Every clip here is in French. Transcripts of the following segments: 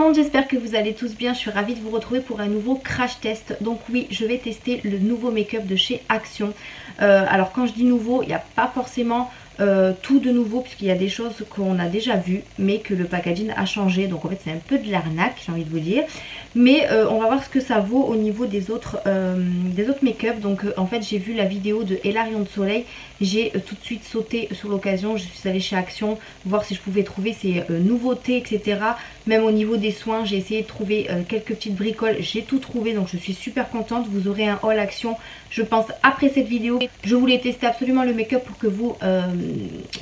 monde, j'espère que vous allez tous bien. Je suis ravie de vous retrouver pour un nouveau crash test. Donc oui, je vais tester le nouveau make-up de chez Action. Alors quand je dis nouveau, il n'y a pas forcément tout de nouveau, puisqu'il y a des choses qu'on a déjà vues mais que le packaging a changé. Donc en fait c'est un peu de l'arnaque, j'ai envie de vous dire. Mais on va voir ce que ça vaut au niveau des autres make-up. Donc en fait j'ai vu la vidéo de Hilarion de Soleil. J'ai tout de suite sauté sur l'occasion. Je suis allée chez Action voir si je pouvais trouver ces nouveautés, etc. Même au niveau des soins, j'ai essayé de trouver quelques petites bricoles. J'ai tout trouvé, donc je suis super contente. Vous aurez un haul Action, je pense, après cette vidéo. Je voulais tester absolument le make-up pour que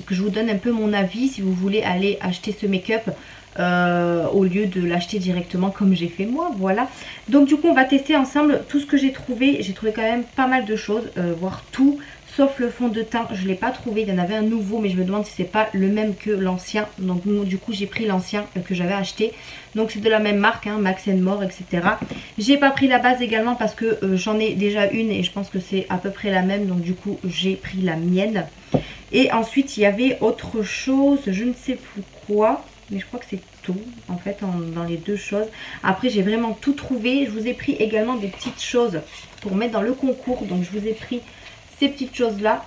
je vous donne un peu mon avis si vous voulez aller acheter ce make-up. Au lieu de l'acheter directement comme j'ai fait moi, voilà. Donc du coup on va tester ensemble tout ce que j'ai trouvé. J'ai trouvé quand même pas mal de choses, voire tout, sauf le fond de teint, je ne l'ai pas trouvé. Il y en avait un nouveau mais je me demande si c'est pas le même que l'ancien. Donc du coup j'ai pris l'ancien que j'avais acheté. Donc c'est de la même marque, hein, Max & More, etc. J'ai pas pris la base également parce que j'en ai déjà une et je pense que c'est à peu près la même. Donc du coup j'ai pris la mienne. Et ensuite il y avait autre chose, je ne sais plus quoi. Mais je crois que c'est tout en fait dans les deux choses. Après j'ai vraiment tout trouvé. Je vous ai pris également des petites choses pour mettre dans le concours. Donc je vous ai pris ces petites choses là.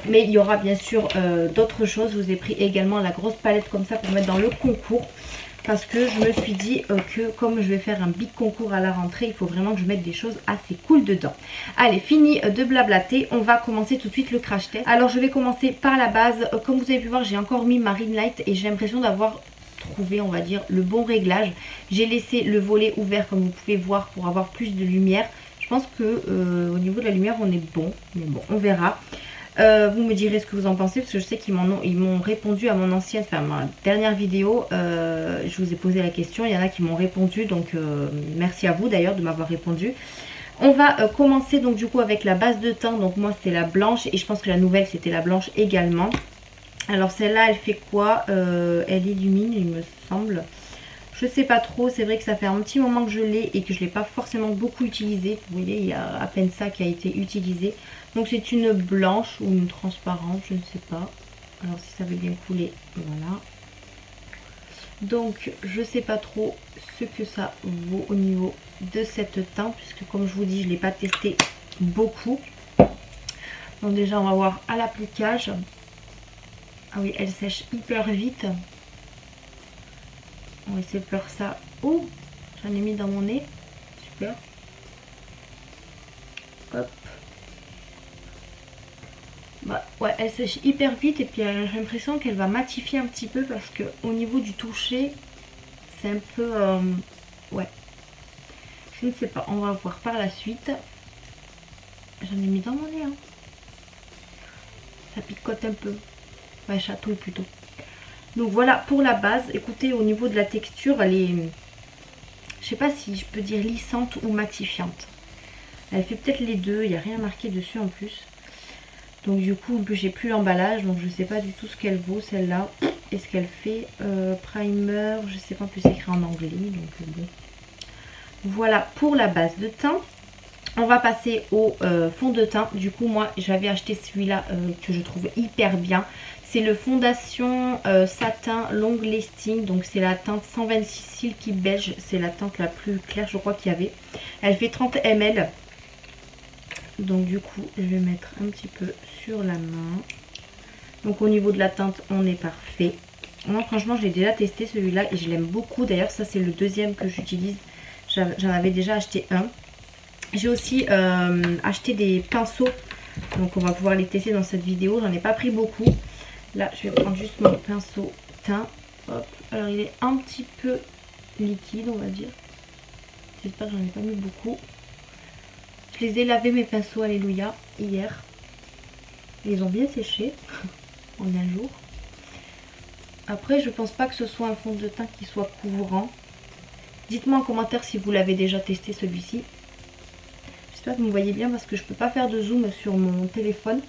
Mais il y aura bien sûr d'autres choses. Je vous ai pris également la grosse palette comme ça pour mettre dans le concours. Parce que je me suis dit que comme je vais faire un big concours à la rentrée, il faut vraiment que je mette des choses assez cool dedans. Allez, fini de blablater, on va commencer tout de suite le crash test. Alors je vais commencer par la base. Comme vous avez pu voir, j'ai encore mis ma ring light et j'ai l'impression d'avoir trouvé, on va dire, le bon réglage. J'ai laissé le volet ouvert comme vous pouvez voir pour avoir plus de lumière. Je pense que au niveau de la lumière on est bon, mais bon, on verra. Vous me direz ce que vous en pensez parce que je sais qu'ils m'ont répondu à mon ancienne, enfin ma dernière vidéo. Je vous ai posé la question, il y en a qui m'ont répondu, donc merci à vous d'ailleurs de m'avoir répondu. On va commencer donc du coup avec la base de teint. Donc moi c'était la blanche et je pense que la nouvelle c'était la blanche également. Alors celle-là elle fait quoi? Elle illumine il me semble. Je sais pas trop, c'est vrai que ça fait un petit moment que je l'ai et que je ne l'ai pas forcément beaucoup utilisé. Vous voyez, il y a à peine ça qui a été utilisé. Donc c'est une blanche ou une transparente, je ne sais pas. Alors si ça veut bien couler, voilà. Donc je sais pas trop ce que ça vaut au niveau de cette teinte, puisque comme je vous dis, je ne l'ai pas testé beaucoup. Donc déjà on va voir à l'appliquage. Ah oui, elle sèche hyper vite. On va essayer de faire ça. Oh, j'en ai mis dans mon nez. Super. Hop. Bah, ouais, elle sèche hyper vite et puis j'ai l'impression qu'elle va matifier un petit peu parce que au niveau du toucher, c'est un peu... ouais. Je ne sais pas, on va voir par la suite. J'en ai mis dans mon nez. Hein. Ça picote un peu. Ouais, chatouille plutôt. Donc voilà pour la base. Écoutez, au niveau de la texture, elle est, je sais pas si je peux dire lissante ou matifiante. Elle fait peut-être les deux, il n'y a rien marqué dessus en plus. Donc du coup, en plus j'ai plus l'emballage, donc je sais pas du tout ce qu'elle vaut celle-là. Et ce qu'elle fait. Primer, je sais pas, en plus c'est écrit en anglais. Donc bon. Voilà pour la base de teint. On va passer au fond de teint. Du coup moi j'avais acheté celui-là que je trouve hyper bien. C'est le fondation satin long lasting. Donc c'est la teinte 126 Silky Beige. C'est la teinte la plus claire je crois qu'il y avait. Elle fait 30 ml. Donc du coup je vais mettre un petit peu sur la main. Donc au niveau de la teinte on est parfait. Moi franchement je l'ai déjà testé celui-là et je l'aime beaucoup. D'ailleurs ça c'est le deuxième que j'utilise. J'en avais déjà acheté un. J'ai aussi acheté des pinceaux. Donc on va pouvoir les tester dans cette vidéo. J'en ai pas pris beaucoup. Là je vais prendre juste mon pinceau teint. Hop. Alors il est un petit peu liquide on va dire. J'espère que j'en ai pas mis beaucoup. Je les ai lavés mes pinceaux, alléluia, hier. Ils ont bien séché en un jour. Après je pense pas que ce soit un fond de teint qui soit couvrant. Dites-moi en commentaire si vous l'avez déjà testé celui-ci. J'espère que vous me voyez bien parce que je peux pas faire de zoom sur mon téléphone.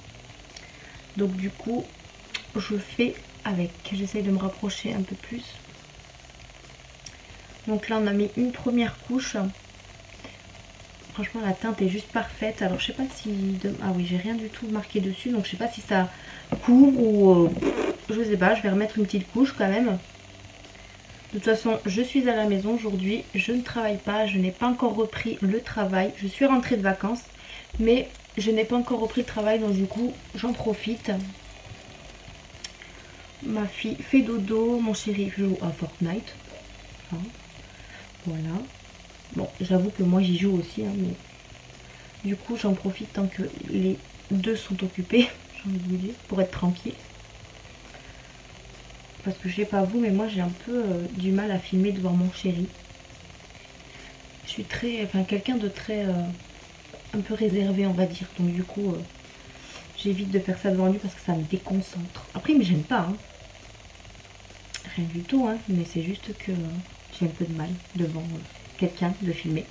Donc du coup je fais avec. J'essaye de me rapprocher un peu plus. Donc là on a mis une première couche. Franchement la teinte est juste parfaite. Alors je sais pas si... Ah oui, j'ai rien du tout marqué dessus. Donc je sais pas si ça couvre ou... je sais pas, je vais remettre une petite couche quand même. De toute façon, je suis à la maison aujourd'hui, je ne travaille pas, je n'ai pas encore repris le travail. Je suis rentrée de vacances, mais je n'ai pas encore repris le travail, donc du coup, j'en profite. Ma fille fait dodo, mon chéri joue à Fortnite. Hein, voilà. Bon, j'avoue que moi j'y joue aussi, hein, mais du coup j'en profite tant que les deux sont occupés, j'ai envie de vous dire, pour être tranquille. Parce que je sais pas vous, mais moi j'ai un peu du mal à filmer devant mon chéri. Je suis très, enfin quelqu'un de très, un peu réservé on va dire. Donc du coup, j'évite de faire ça devant lui parce que ça me déconcentre. Après il me gêne pas, hein. Rien du tout, hein, mais c'est juste que j'ai un peu de mal devant quelqu'un de filmer.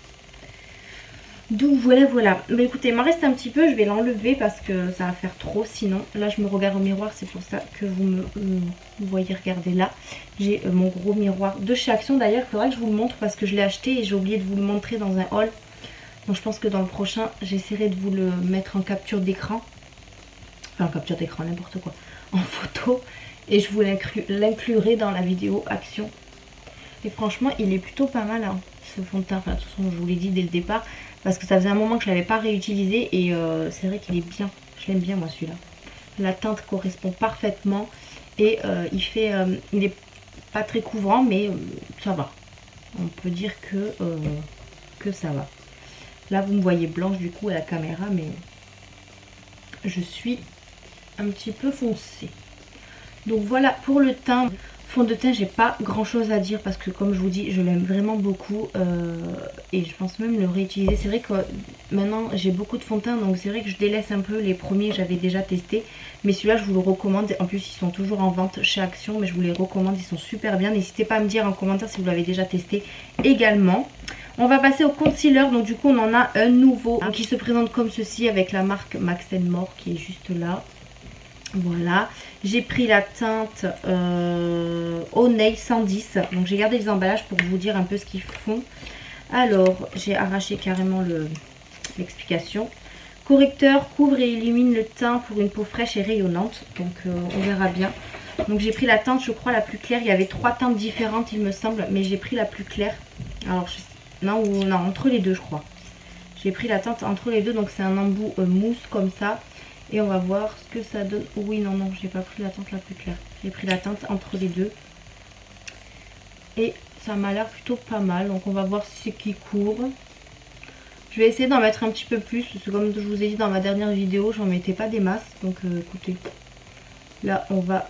Donc voilà. Mais écoutez, il m'en reste un petit peu, je vais l'enlever parce que ça va faire trop sinon. Là je me regarde au miroir, c'est pour ça que vous voyez regarder là. J'ai mon gros miroir de chez Action d'ailleurs, il faudra que je vous le montre parce que je l'ai acheté et j'ai oublié de vous le montrer dans un haul. Donc je pense que dans le prochain, j'essaierai de vous le mettre en capture d'écran. Enfin en capture d'écran, n'importe quoi. En photo. Et je vous l'inclurai dans la vidéo Action. Et franchement, il est plutôt pas mal, hein, ce fond de teint. Enfin, de toute façon, je vous l'ai dit dès le départ. Parce que ça faisait un moment que je ne l'avais pas réutilisé. Et c'est vrai qu'il est bien. Je l'aime bien, moi, celui-là. La teinte correspond parfaitement. Et il est pas très couvrant, mais ça va. On peut dire que ça va. Là, vous me voyez blanche, du coup, à la caméra. Mais je suis un petit peu foncée. Donc voilà pour le teint. Fond de teint, j'ai pas grand chose à dire parce que comme je vous dis, je l'aime vraiment beaucoup et je pense même le réutiliser. C'est vrai que maintenant j'ai beaucoup de fond de teint, donc c'est vrai que je délaisse un peu les premiers que j'avais déjà testés. Mais celui-là, je vous le recommande. En plus, ils sont toujours en vente chez Action, mais je vous les recommande. Ils sont super bien. N'hésitez pas à me dire en commentaire si vous l'avez déjà testé également. On va passer au concealer. Donc du coup, on en a un nouveau qui se présente comme ceci avec la marque Max & More qui est juste là. Voilà, j'ai pris la teinte Au Nail 110. Donc j'ai gardé les emballages pour vous dire un peu ce qu'ils font. Alors, j'ai arraché carrément l'explication. Correcteur, couvre et illumine le teint pour une peau fraîche et rayonnante. Donc on verra bien. Donc j'ai pris la teinte, je crois, la plus claire. Il y avait 3 teintes différentes, il me semble. Mais j'ai pris la plus claire. Alors, non, entre les deux, je crois. J'ai pris la teinte entre les deux. Donc c'est un embout mousse comme ça. Et on va voir ce que ça donne. Oui, non, j'ai pas pris la teinte la plus claire. J'ai pris la teinte entre les deux. Et ça m'a l'air plutôt pas mal. Donc on va voir si c'est qui court. Je vais essayer d'en mettre un petit peu plus. Parce que comme je vous ai dit dans ma dernière vidéo, j'en mettais pas des masses. Donc écoutez. Là, on va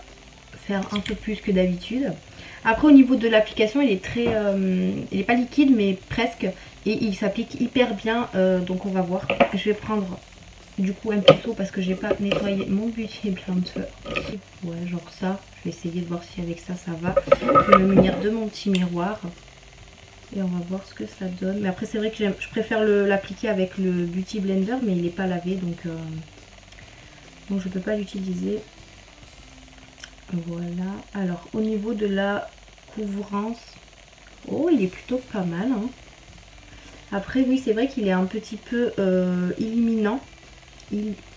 faire un peu plus que d'habitude. Après, au niveau de l'application, il est très... il est pas liquide, mais presque. Et il s'applique hyper bien. Donc on va voir. Je vais prendre... du coup un pinceau parce que j'ai pas nettoyé mon Beauty Blender. Ouais, genre ça. Je vais essayer de voir si avec ça va. Je vais me munir de mon petit miroir. Et on va voir ce que ça donne. Mais après c'est vrai que je préfère l'appliquer avec le Beauty Blender. Mais il n'est pas lavé. Donc je peux pas l'utiliser. Voilà. Alors au niveau de la couvrance. Oh, il est plutôt pas mal. Hein. Après oui, c'est vrai qu'il est un petit peu illuminant.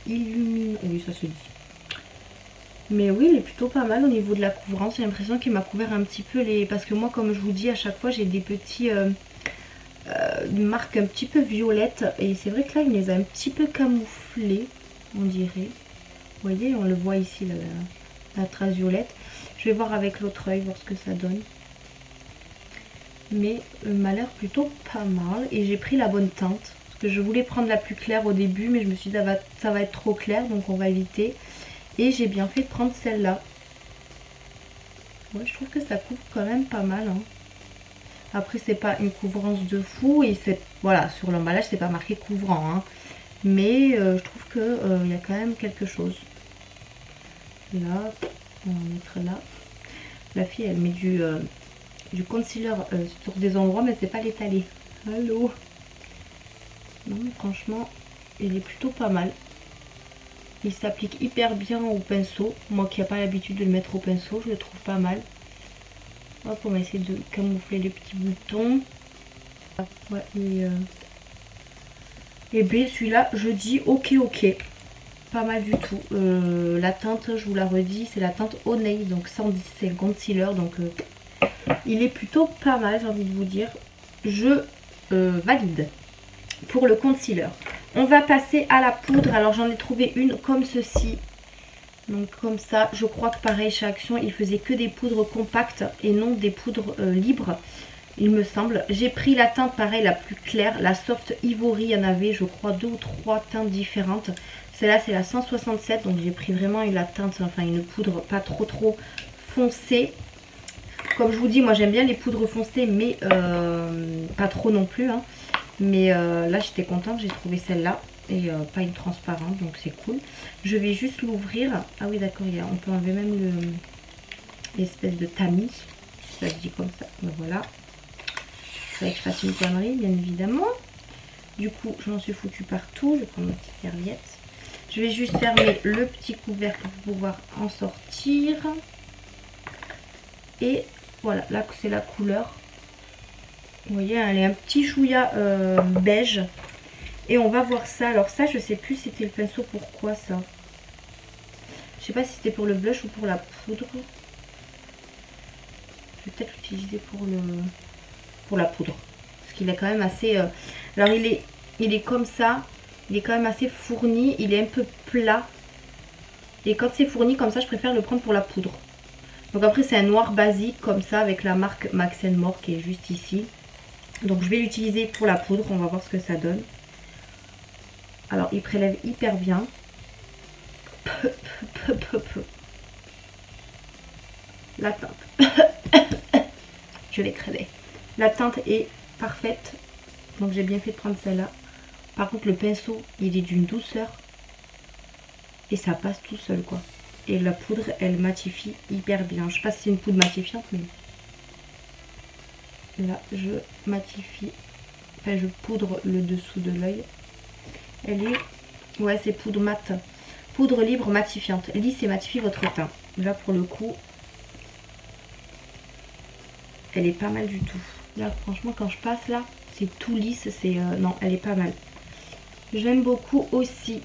Illumine, oui ça se dit. Mais oui, il est plutôt pas mal au niveau de la couvrance. J'ai l'impression qu'il m'a couvert un petit peu les... Parce que moi, comme je vous dis, à chaque fois j'ai des petits marques un petit peu violettes. Et c'est vrai que là, il les a un petit peu camouflés, on dirait. Vous voyez, on le voit ici, la trace violette. Je vais voir avec l'autre œil, voir ce que ça donne. Mais m'a l'air plutôt pas mal. Et j'ai pris la bonne teinte. Que je voulais prendre la plus claire au début, mais je me suis dit ça va être trop clair, donc on va éviter. Et j'ai bien fait de prendre celle-là. Ouais, je trouve que ça couvre quand même pas mal. Hein. Après, c'est pas une couvrance de fou, et c'est voilà, sur l'emballage, c'est pas marqué couvrant. Hein. Mais je trouve que il y a quand même quelque chose. Là, on va mettre là. La fille, elle met du concealer sur des endroits, mais c'est pas l'étaler. Allô? Non, mais franchement, il est plutôt pas mal. Il s'applique hyper bien au pinceau. Moi qui n'ai pas l'habitude de le mettre au pinceau, je le trouve pas mal. Hop, on va essayer de camoufler les petits boutons. Ouais, et bien celui-là, je dis ok. Pas mal du tout. La teinte, je vous la redis, c'est la teinte Au Nail, donc 110, c'est le concealer. Donc Il est plutôt pas mal, j'ai envie de vous dire. Je valide. Pour le concealer, on va passer à la poudre. Alors j'en ai trouvé une comme ceci. Donc comme ça, je crois que pareil chez Action, ils faisaient que des poudres compactes et non des poudres libres, il me semble. J'ai pris la teinte pareil, la plus claire, la Soft Ivory. Il y en avait, je crois, 2 ou 3 teintes différentes. Celle-là, c'est la 167, donc j'ai pris vraiment la teinte, enfin une poudre pas trop foncée. Comme je vous dis, moi j'aime bien les poudres foncées, mais pas trop non plus. Hein. Mais là, j'étais contente, j'ai trouvé celle-là. Et pas une transparente, donc c'est cool. Je vais juste l'ouvrir. Ah oui, d'accord, on peut enlever même l'espèce de tamis. Ça se dit comme ça. Donc voilà. Il fallait que je fasse une connerie, bien évidemment. Du coup, je m'en suis foutu partout. Je vais prendre ma petite serviette. Je vais juste fermer le petit couvercle pour pouvoir en sortir. Et voilà, là c'est la couleur. Vous voyez, elle est un petit chouïa beige. Et on va voir ça. Alors ça, je sais plus si c'était le pinceau. Pourquoi ça? Je sais pas si c'était pour le blush ou pour la poudre. Je vais peut-être l'utiliser pour la poudre. Parce qu'il est quand même assez... Alors il est comme ça. Il est quand même assez fourni. Il est un peu plat. Et quand c'est fourni comme ça, je préfère le prendre pour la poudre. Donc après, c'est un noir basique comme ça avec la marque Max & More qui est juste ici. Donc je vais l'utiliser pour la poudre. On va voir ce que ça donne. Alors, il prélève hyper bien. La teinte. Je l'ai créé. La teinte est parfaite. Donc, j'ai bien fait de prendre celle-là. Par contre, le pinceau, il est d'une douceur. Et ça passe tout seul, quoi. Et la poudre, elle matifie hyper bien. Je sais pas si c'est une poudre matifiante, mais... Là, je matifie. Enfin, je poudre le dessous de l'œil. Elle est... Ouais, c'est poudre mat. Poudre libre matifiante. Lisse et matifie votre teint. Là, pour le coup, elle est pas mal du tout. Là, franchement, quand je passe, là, c'est tout lisse. C'est non, elle est pas mal. J'aime beaucoup aussi.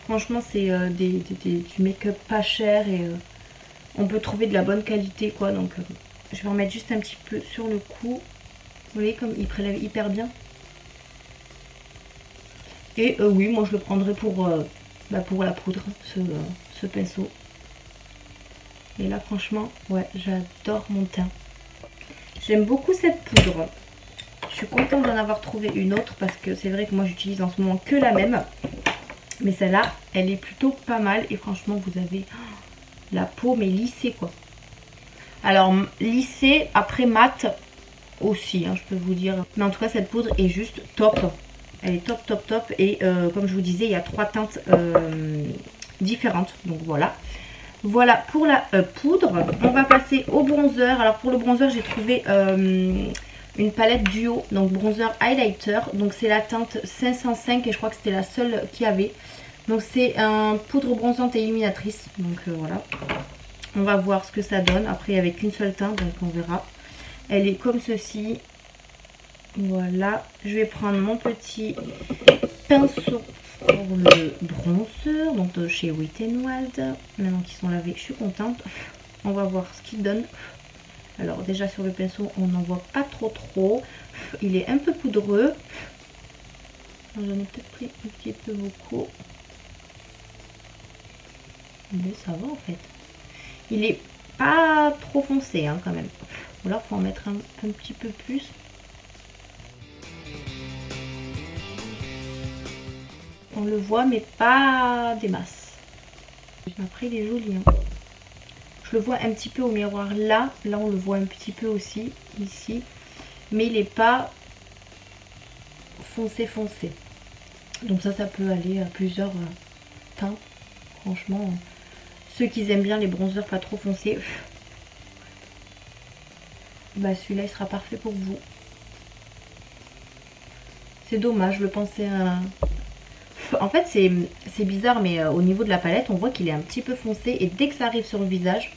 Franchement, c'est du make-up pas cher. Et on peut trouver de la bonne qualité, quoi. Donc, je vais en mettre juste un petit peu sur le cou. Vous voyez comme il prélève hyper bien. Et oui, moi je le prendrai pour la poudre, ce pinceau. Et là franchement, ouais, j'adore mon teint. J'aime beaucoup cette poudre. Je suis contente d'en avoir trouvé une autre parce que c'est vrai que moi j'utilise en ce moment que la même. Mais celle-là, elle est plutôt pas mal. Et franchement, vous avez la peau mais lissée quoi. Alors lissée, après mat aussi, hein, je peux vous dire. Mais en tout cas, cette poudre est juste top. Elle est top et comme je vous disais, il y a 3 teintes différentes. Donc voilà. Voilà pour la poudre. On va passer au bronzer. Alors pour le bronzer, j'ai trouvé une palette duo. Donc bronzer highlighter. Donc c'est la teinte 505 et je crois que c'était la seule qu'il y avait. Donc c'est un poudre bronzante et illuminatrice. Donc voilà. On va voir ce que ça donne. Après il n'y avait qu'une seule teinte, donc on verra. Elle est comme ceci. Voilà, je vais prendre mon petit pinceau pour le bronzer, donc de chez Wet n Wild. Maintenant qu'ils sont lavés, je suis contente. On va voir ce qu'il donne. Alors déjà sur le pinceau, on n'en voit pas trop. Il est un peu poudreux. J'en ai peut-être pris un petit peu beaucoup. Mais ça va en fait. Il est pas trop foncé hein, quand même. Ou alors faut en mettre un petit peu plus. On le voit mais pas des masses. Après il est joli. Hein. Je le vois un petit peu au miroir là. Là on le voit un petit peu aussi ici. Mais il n'est pas foncé. Donc ça peut aller à plusieurs teints. Franchement, ceux qui aiment bien les bronzers pas trop foncés, bah celui-là il sera parfait pour vous. C'est dommage, je le pensais en fait c'est bizarre mais au niveau de la palette on voit qu'il est un petit peu foncé et dès que ça arrive sur le visage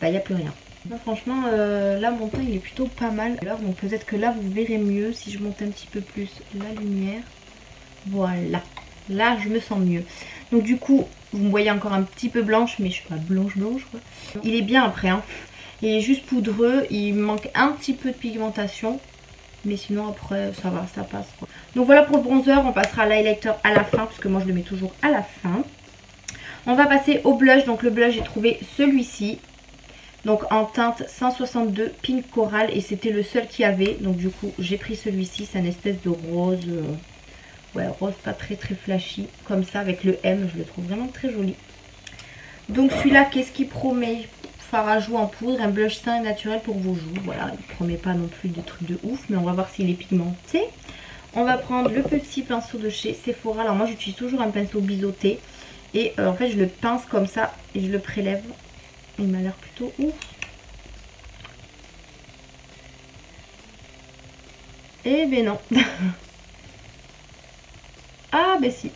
bah il n'y a plus rien. Non, franchement là mon teint il est plutôt pas mal. Alors donc peut-être que là vous verrez mieux si je monte un petit peu plus la lumière. Voilà, là je me sens mieux. Donc du coup vous me voyez encore un petit peu blanche mais je suis pas blanche quoi. Il est bien après hein. Il est juste poudreux, il manque un petit peu de pigmentation. Mais sinon après ça va, ça passe quoi. Donc voilà pour le bronzer, on passera à l'highlighter à la fin, parce que moi je le mets toujours à la fin. On va passer au blush, donc le blush j'ai trouvé celui-ci. Donc en teinte 162 Pink Coral, et c'était le seul qu'il y avait. Donc du coup j'ai pris celui-ci, c'est une espèce de rose, ouais rose pas très flashy, comme ça avec le M, je le trouve vraiment très joli. Donc celui-là, qu'est-ce qu'il promet? Fard à joues en poudre, un blush sain et naturel pour vos joues. Voilà, il promet pas non plus de trucs de ouf, mais on va voir s'il est pigmenté. On va prendre le petit pinceau de chez Sephora. Alors moi j'utilise toujours un pinceau biseauté. Et en fait je le pince comme ça et je le prélève. Il m'a l'air plutôt ouf. Eh ben non. Ah ben si.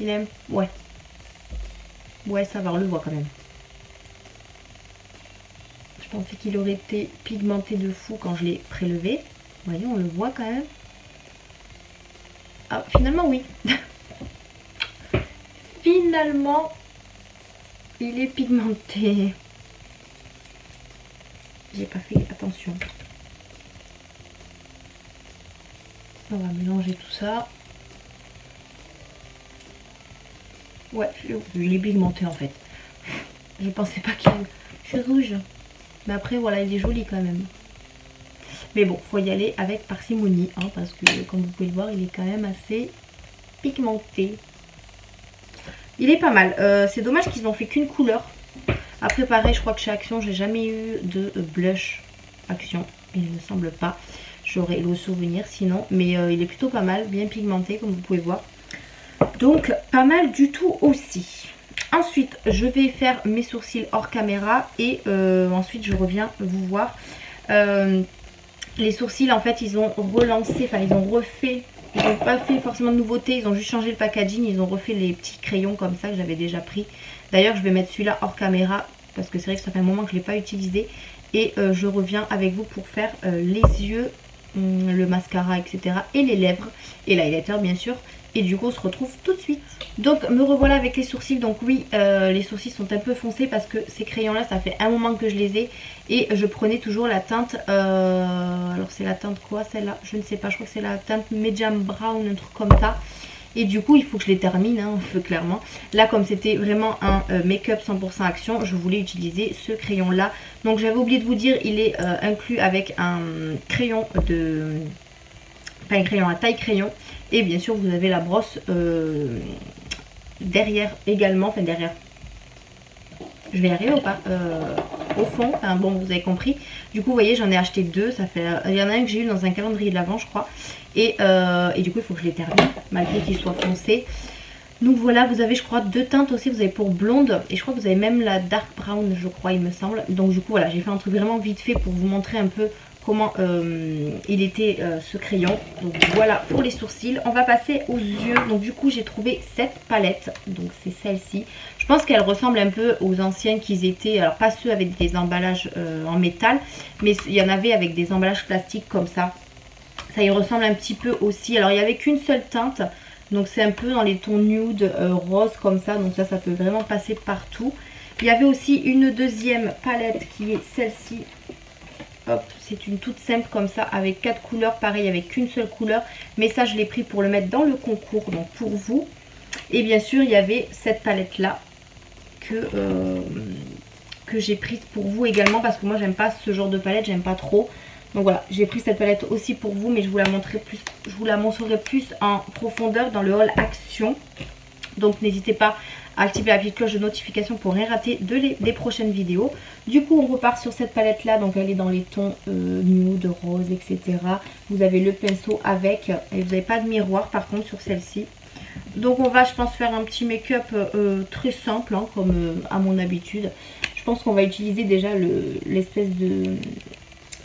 Il aime... Ouais. Ouais, ça va, on le voit quand même. Je pensais qu'il aurait été pigmenté de fou quand je l'ai prélevé. Vous voyez, on le voit quand même. Ah, finalement, oui. Finalement, il est pigmenté. J'ai pas fait attention. On va mélanger tout ça. Ouais, il est pigmenté en fait. Je pensais pas qu'il... Je suis rouge. Mais après, voilà, il est joli quand même. Mais bon, faut y aller avec parcimonie, hein, parce que comme vous pouvez le voir, il est quand même assez pigmenté. Il est pas mal. C'est dommage qu'ils n'ont fait qu'une couleur. Après, pareil, je crois que chez Action, j'ai jamais eu de blush Action. Il ne me semble pas. J'aurais le souvenir sinon. Mais il est plutôt pas mal, bien pigmenté, comme vous pouvez voir. Donc pas mal du tout aussi. Ensuite je vais faire mes sourcils hors caméra et ensuite je reviens vous voir. Les sourcils en fait ils ont relancé, enfin ils ont refait, ils n'ont pas fait forcément de nouveauté, ils ont juste changé le packaging, ils ont refait les petits crayons comme ça que j'avais déjà pris. D'ailleurs je vais mettre celui-là hors caméra parce que c'est vrai que ça fait un moment que je ne l'ai pas utilisé. Et je reviens avec vous pour faire les yeux, le mascara etc. et les lèvres et l'highlighter bien sûr. Et du coup on se retrouve tout de suite. Donc me revoilà avec les sourcils. Donc oui les sourcils sont un peu foncés parce que ces crayons là ça fait un moment que je les ai. Et je prenais toujours la teinte alors c'est la teinte quoi celle-là? Je ne sais pas, je crois que c'est la teinte Medium Brown, un truc comme ça. Et du coup il faut que je les termine hein, clairement. Là comme c'était vraiment un make-up 100% Action, je voulais utiliser ce crayon là. Donc j'avais oublié de vous dire, il est inclus avec un crayon de... Enfin un crayon à taille crayon. Et bien sûr vous avez la brosse derrière également, enfin derrière, je vais y arriver ou pas, au fond, enfin bon vous avez compris. Du coup vous voyez j'en ai acheté deux, ça fait, il y en a un que j'ai eu dans un calendrier de l'Avent je crois. Et du coup il faut que je les termine malgré qu'ils soient foncés. Donc voilà, vous avez je crois deux teintes aussi, vous avez pour blonde et je crois que vous avez même la dark brown je crois il me semble. Donc du coup voilà, j'ai fait un truc vraiment vite fait pour vous montrer un peu comment il était ce crayon. Donc voilà pour les sourcils. On va passer aux yeux. Donc du coup j'ai trouvé cette palette, donc c'est celle-ci. Je pense qu'elle ressemble un peu aux anciennes qu'ils étaient, alors pas ceux avec des emballages en métal, mais il y en avait avec des emballages plastiques comme ça. Ça y ressemble un petit peu aussi. Alors il n'y avait qu'une seule teinte. Donc c'est un peu dans les tons nude, rose comme ça. Donc ça peut vraiment passer partout. Il y avait aussi une deuxième palette qui est celle-ci. Hop, c'est une toute simple comme ça avec 4 couleurs. Pareil avec qu'une seule couleur. Mais ça je l'ai pris pour le mettre dans le concours. Donc pour vous. Et bien sûr il y avait cette palette là. Que j'ai prise pour vous également. Parce que moi j'aime pas ce genre de palette. J'aime pas trop. Donc voilà, j'ai pris cette palette aussi pour vous, mais je vous la montrerai plus en profondeur dans le haul Action. Donc n'hésitez pas à activer la petite cloche de notification pour rien rater des prochaines vidéos. Du coup on repart sur cette palette là, donc elle est dans les tons nude, rose, etc. Vous avez le pinceau avec, et vous n'avez pas de miroir par contre sur celle-ci. Donc on va je pense faire un petit make-up très simple, hein, comme à mon habitude. Je pense qu'on va utiliser déjà l'espèce de...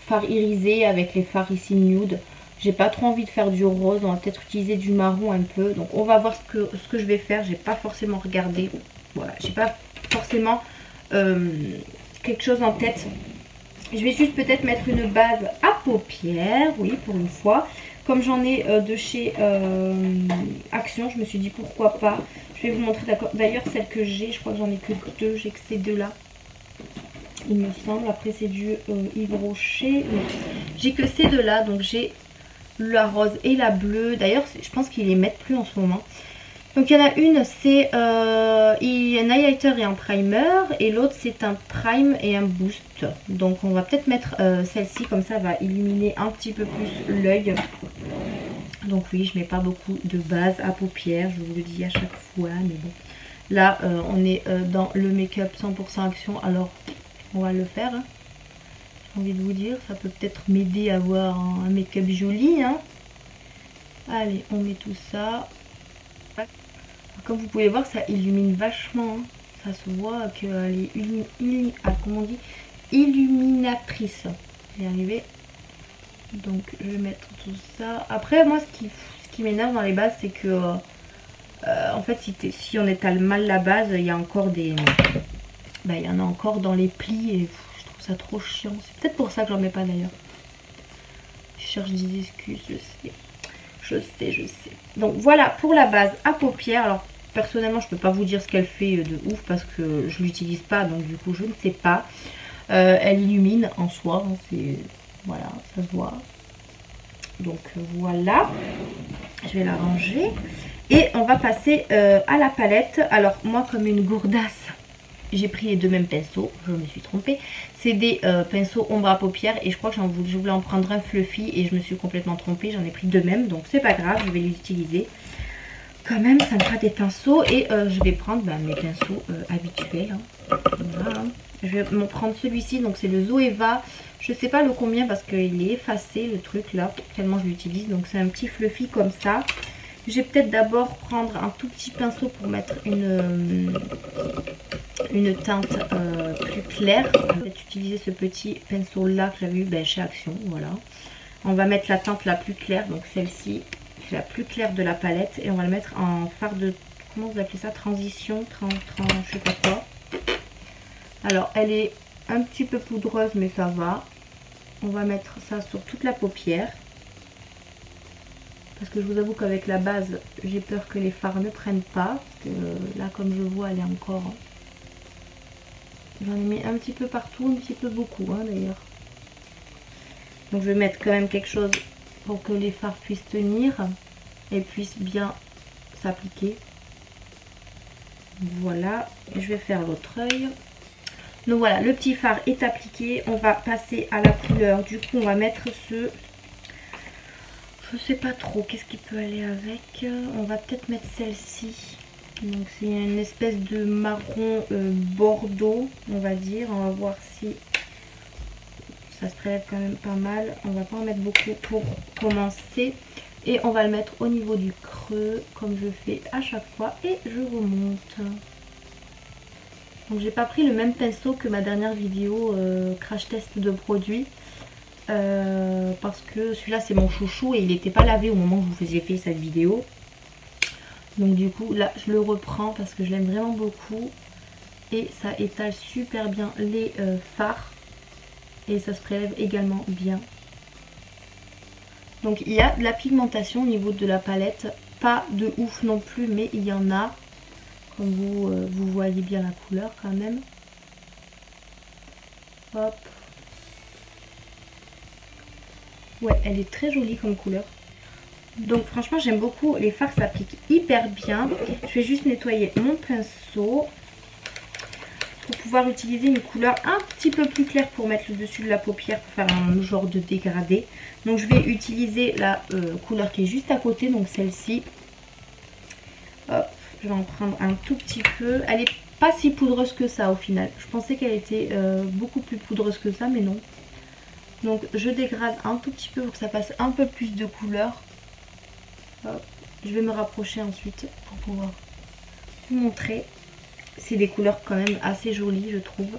fard irisé avec les fards ici nude. J'ai pas trop envie de faire du rose, on va peut-être utiliser du marron un peu. Donc on va voir ce que je vais faire. J'ai pas forcément regardé. Voilà, j'ai pas forcément quelque chose en tête. Je vais juste peut-être mettre une base à paupières, oui pour une fois. Comme j'en ai de chez Action, je me suis dit pourquoi pas. Je vais vous montrer d'ailleurs celle que j'ai, je crois que j'en ai que deux, j'ai que ces deux là. il me semble. Après c'est du Yves Rocher. J'ai que ces deux là, donc j'ai la rose et la bleue. D'ailleurs je pense qu'ils les mettent plus en ce moment. Donc il y en a une, c'est un highlighter et un primer, et l'autre c'est un prime et un boost. Donc on va peut-être mettre celle-ci, comme ça va illuminer un petit peu plus l'œil. Donc oui, je mets pas beaucoup de base à paupières, je vous le dis à chaque fois, mais bon. Là on est dans le make-up 100% action, alors on va le faire. Hein. J'ai envie de vous dire, ça peut peut-être m'aider à avoir un make-up joli. Hein. Allez, on met tout ça. Comme vous pouvez voir, ça illumine vachement. Hein. Ça se voit qu'elle est comment on dit, illuminatrice. J'y arrivé. Donc je vais mettre tout ça. Après moi ce qui m'énerve dans les bases, c'est que en fait si on étale mal la base, il y a encore des... Bah, il y en a encore dans les plis et je trouve ça trop chiant. C'est peut-être pour ça que j'en mets pas d'ailleurs. Je cherche des excuses, je sais. Je sais. Donc voilà pour la base à paupières. Alors personnellement je peux pas vous dire ce qu'elle fait de ouf parce que je l'utilise pas, donc du coup je ne sais pas. Elle illumine en soi, hein, c'est... Voilà, ça se voit. Donc voilà. Je vais la ranger. Et on va passer à la palette. Alors moi comme une gourdasse, j'ai pris les deux mêmes pinceaux. Je me suis trompée. C'est des pinceaux ombre à paupières. Et je crois que je voulais en prendre un fluffy. Et je me suis complètement trompée. J'en ai pris deux mêmes. Donc c'est pas grave, je vais les utiliser. Quand même, ça me fera des pinceaux. Et je vais prendre mes pinceaux habituels. Hein. Voilà. Je vais m'en prendre celui-ci. Donc c'est le Zoeva. Je sais pas le combien parce qu'il est effacé le truc là, tellement je l'utilise. Donc c'est un petit fluffy comme ça. Je vais peut-être d'abord prendre un tout petit pinceau pour mettre une teinte plus claire. Je vais peut-être utiliser ce petit pinceau là que j'avais eu chez Action. Voilà. On va mettre la teinte la plus claire, donc celle-ci. C'est la plus claire de la palette. Et on va le mettre en fard de... Comment vous appelez ça? Transition, je sais pas quoi. Alors elle est un petit peu poudreuse mais ça va. On va mettre ça sur toute la paupière. Parce que je vous avoue qu'avec la base, j'ai peur que les fards ne prennent pas. Parce que là, comme je vois, elle est encore... J'en ai mis un petit peu partout, un petit peu beaucoup hein, d'ailleurs. Donc je vais mettre quand même quelque chose pour que les fards puissent tenir et puissent bien s'appliquer. Voilà, je vais faire l'autre œil. Donc voilà, le petit fard est appliqué. On va passer à la couleur. Du coup, on va mettre ce... Je sais pas trop, qu'est-ce qui peut aller avec. On va peut-être mettre celle-ci. Donc c'est une espèce de marron bordeaux, on va dire. On va voir si ça se prélève quand même pas mal. On va pas en mettre beaucoup pour commencer. Et on va le mettre au niveau du creux, comme je fais à chaque fois. Et je remonte. Donc j'ai pas pris le même pinceau que ma dernière vidéo crash test de produits. Parce que celui-là c'est mon chouchou et il n'était pas lavé au moment où je vous faisais cette vidéo. Donc du coup là je le reprends parce que je l'aime vraiment beaucoup. Et ça étale super bien les fards. Et ça se prélève également bien. Donc il y a de la pigmentation au niveau de la palette. Pas de ouf non plus, mais il y en a. Comme vous voyez bien la couleur quand même. Hop. Ouais, elle est très jolie comme couleur. Donc franchement j'aime beaucoup, les fards s'appliquent hyper bien. Je vais juste nettoyer mon pinceau pour pouvoir utiliser une couleur un petit peu plus claire pour mettre le dessus de la paupière pour faire un genre de dégradé. Donc je vais utiliser la couleur qui est juste à côté, donc celle-ci. Hop, je vais en prendre un tout petit peu. Elle est pas si poudreuse que ça au final. Je pensais qu'elle était beaucoup plus poudreuse que ça, mais non. Donc je dégrade un tout petit peu pour que ça passe un peu plus de couleur. Hop. Je vais me rapprocher ensuite pour pouvoir vous montrer. C'est des couleurs quand même assez jolies je trouve.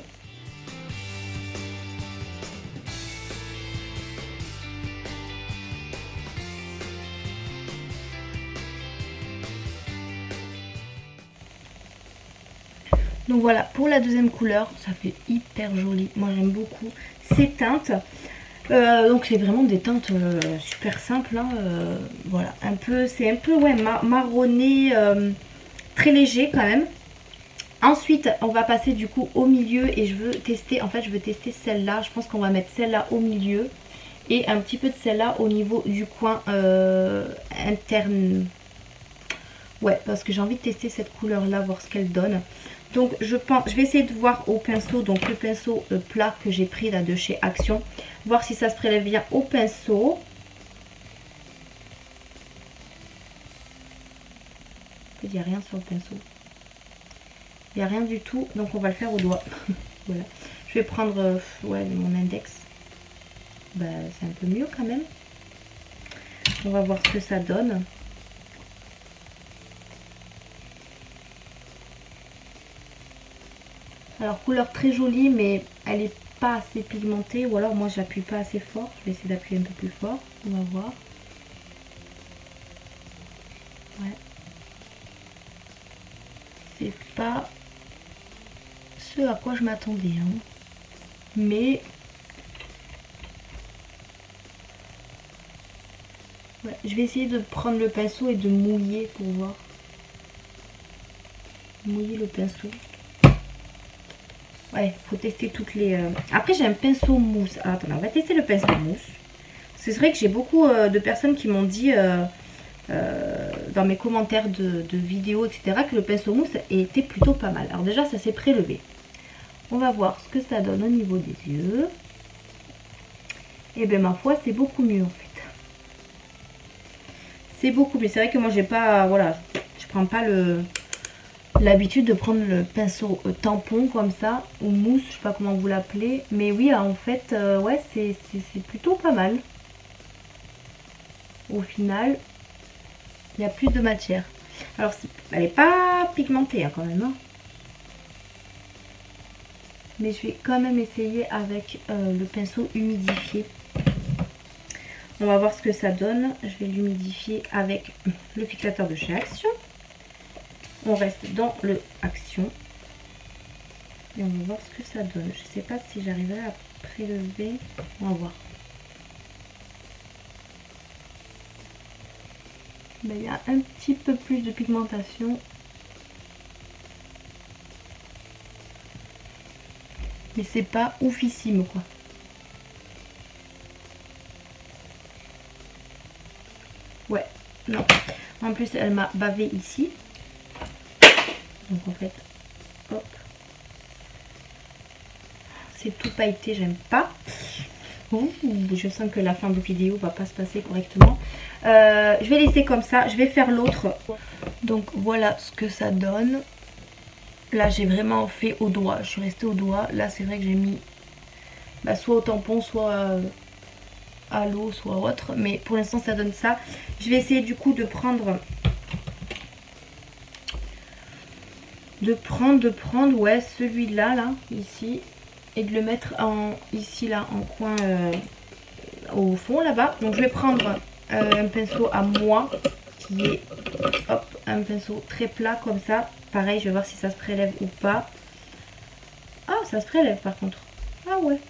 Donc voilà, pour la deuxième couleur, ça fait hyper joli. Moi j'aime beaucoup ces teintes. Donc c'est vraiment des teintes super simples. Hein, voilà, c'est un peu ouais, marronné, très léger quand même. Ensuite, on va passer du coup au milieu et je veux tester, en fait je veux tester celle-là. Je pense qu'on va mettre celle-là au milieu et un petit peu de celle-là au niveau du coin interne. Ouais, parce que j'ai envie de tester cette couleur-là, voir ce qu'elle donne. Donc je vais essayer de voir au pinceau, donc le pinceau plat que j'ai pris là de chez Action. Voir si ça se prélève bien au pinceau. Il n'y a rien sur le pinceau. Il n'y a rien du tout, donc on va le faire au doigt. Voilà. Je vais prendre ouais, mon index. Bah, c'est un peu mieux quand même. On va voir ce que ça donne. Alors couleur très jolie, mais elle est pas assez pigmentée. Ou alors moi j'appuie pas assez fort. Je vais essayer d'appuyer un peu plus fort. On va voir. Ouais. C'est pas ce à quoi je m'attendais. Hein. Mais ouais, je vais essayer de prendre le pinceau et de mouiller pour voir. Mouiller le pinceau. Ouais, faut tester toutes les... Après, j'ai un pinceau mousse. Alors, attendez, on va tester le pinceau mousse. C'est vrai que j'ai beaucoup de personnes qui m'ont dit dans mes commentaires de vidéos, etc., que le pinceau mousse était plutôt pas mal. Alors déjà, ça s'est prélevé. On va voir ce que ça donne au niveau des yeux. Et bien, ma foi, c'est beaucoup mieux, en fait. C'est beaucoup mieux. C'est vrai que moi, j'ai pas... Voilà, je prends pas l'habitude de prendre le pinceau tampon comme ça, ou mousse, je sais pas comment vous l'appelez, mais oui, en fait, ouais, c'est plutôt pas mal. Au final, il y a plus de matière. Alors, elle n'est pas pigmentée hein, quand même, hein. Mais je vais quand même essayer avec le pinceau humidifié. On va voir ce que ça donne. Je vais l'humidifier avec le fixateur de chez Action. On reste dans le Action. Et on va voir ce que ça donne. Je sais pas si j'arriverai à prélever. On va voir. Ben, il y a un petit peu plus de pigmentation. Mais c'est pas oufissime quoi. Ouais, non. En plus, elle m'a bavé ici. Donc en fait, hop. C'est tout pailleté, j'aime pas. Ouh, je sens que la fin de vidéo va pas se passer correctement. Je vais laisser comme ça. Je vais faire l'autre. Donc voilà ce que ça donne. Là, j'ai vraiment fait au doigt. Je suis restée au doigt. Là, c'est vrai que j'ai mis bah, soit au tampon, soit à l'eau, soit autre. Mais pour l'instant, ça donne ça. Je vais essayer du coup de prendre... ouais, celui-là, là, ici. Et de le mettre ici, là, en coin au fond, là-bas. Donc, je vais prendre un pinceau à moi, qui est, hop, un pinceau très plat, comme ça. Pareil, je vais voir si ça se prélève ou pas. Ah, ça se prélève, par contre. Ah ouais.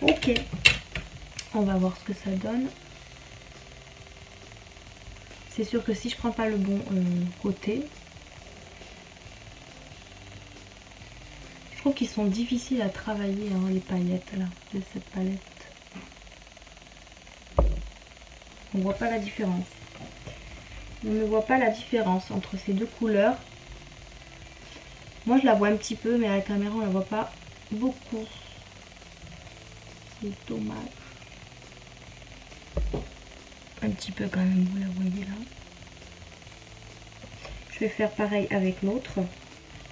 Ok. On va voir ce que ça donne. C'est sûr que si je prends pas le bon côté... Je trouve qu'ils sont difficiles à travailler, hein, les paillettes là, de cette palette. On voit pas la différence. On ne voit pas la différence entre ces deux couleurs. Moi je la vois un petit peu, mais à la caméra on la voit pas beaucoup. C'est dommage. Un petit peu quand même, vous la voyez là. Je vais faire pareil avec l'autre.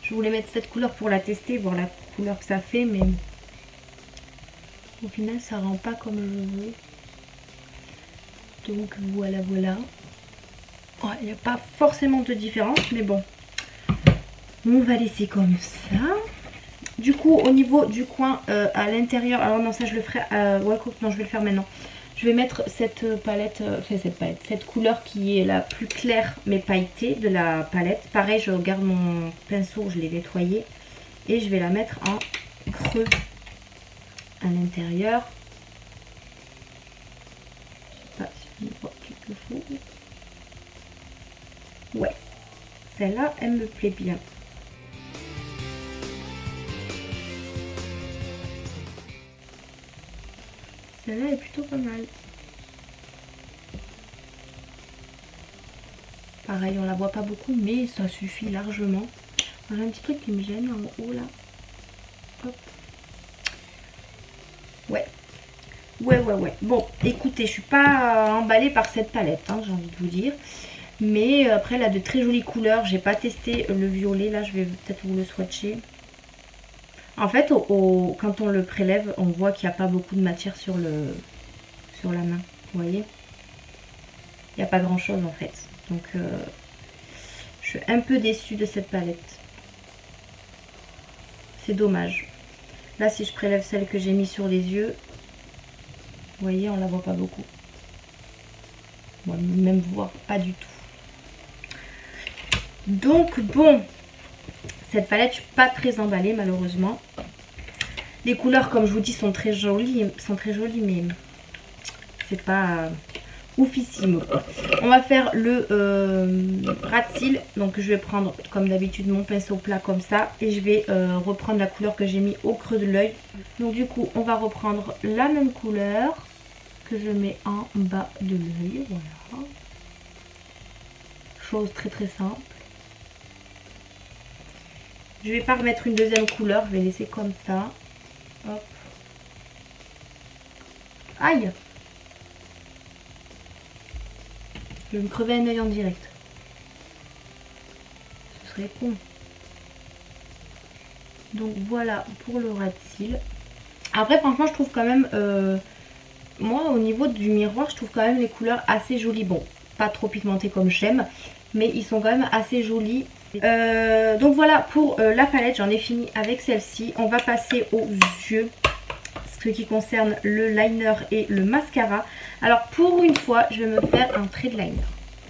Je voulais mettre cette couleur pour la tester, voir la couleur que ça fait, mais au final ça rend pas comme je veux. Donc voilà, voilà. Ouais, il n'y a pas forcément de différence, mais bon. On va laisser comme ça. Du coup, au niveau du coin à l'intérieur, alors non, ça je le ferai. Ouais, non, je vais le faire maintenant. Je vais mettre cette palette, cette couleur qui est la plus claire mais pailletée de la palette. Pareil, je regarde mon pinceau, je l'ai nettoyé. Et je vais la mettre en creux à l'intérieur. Je sais pas si on voit quelque chose. Ouais, celle-là, elle me plaît bien. Celle-là est plutôt pas mal. Pareil, on la voit pas beaucoup, mais ça suffit largement. J'ai un petit truc qui me gêne en haut là. Hop. Ouais. Ouais. Bon, écoutez, je suis pas emballée par cette palette, hein, j'ai envie de vous dire. Mais après, elle a de très jolies couleurs. J'ai pas testé le violet. Là, je vais peut-être vous le swatcher. En fait, quand on le prélève, on voit qu'il n'y a pas beaucoup de matière sur la main. Vous voyez? Il n'y a pas grand-chose en fait. Donc, je suis un peu déçue de cette palette. C'est dommage. Là, si je prélève celle que j'ai mis sur les yeux, vous voyez, on la voit pas beaucoup. Bon, même voir pas du tout. Donc, bon, cette palette, je suis pas très emballée malheureusement. Les couleurs, comme je vous dis, sont très jolies, mais c'est pas oufissime. On va faire le ras de cils. Donc je vais prendre comme d'habitude mon pinceau plat comme ça et je vais reprendre la couleur que j'ai mis au creux de l'œil. Donc du coup on va reprendre la même couleur que je mets en bas de l'œil. Voilà. Chose très simple. Je vais pas remettre une deuxième couleur, je vais laisser comme ça. Hop. Aïe! Je vais me crever un œil en direct. Ce serait con. Donc voilà pour le ras de cils. Après franchement je trouve quand même... moi au niveau du miroir je trouve quand même les couleurs assez jolies. Bon, pas trop pigmentées comme j'aime. Mais ils sont quand même assez jolis. Donc voilà pour la palette. J'en ai fini avec celle-ci. On va passer aux yeux. Ce qui concerne le liner et le mascara. Alors pour une fois je vais me faire un trait de liner.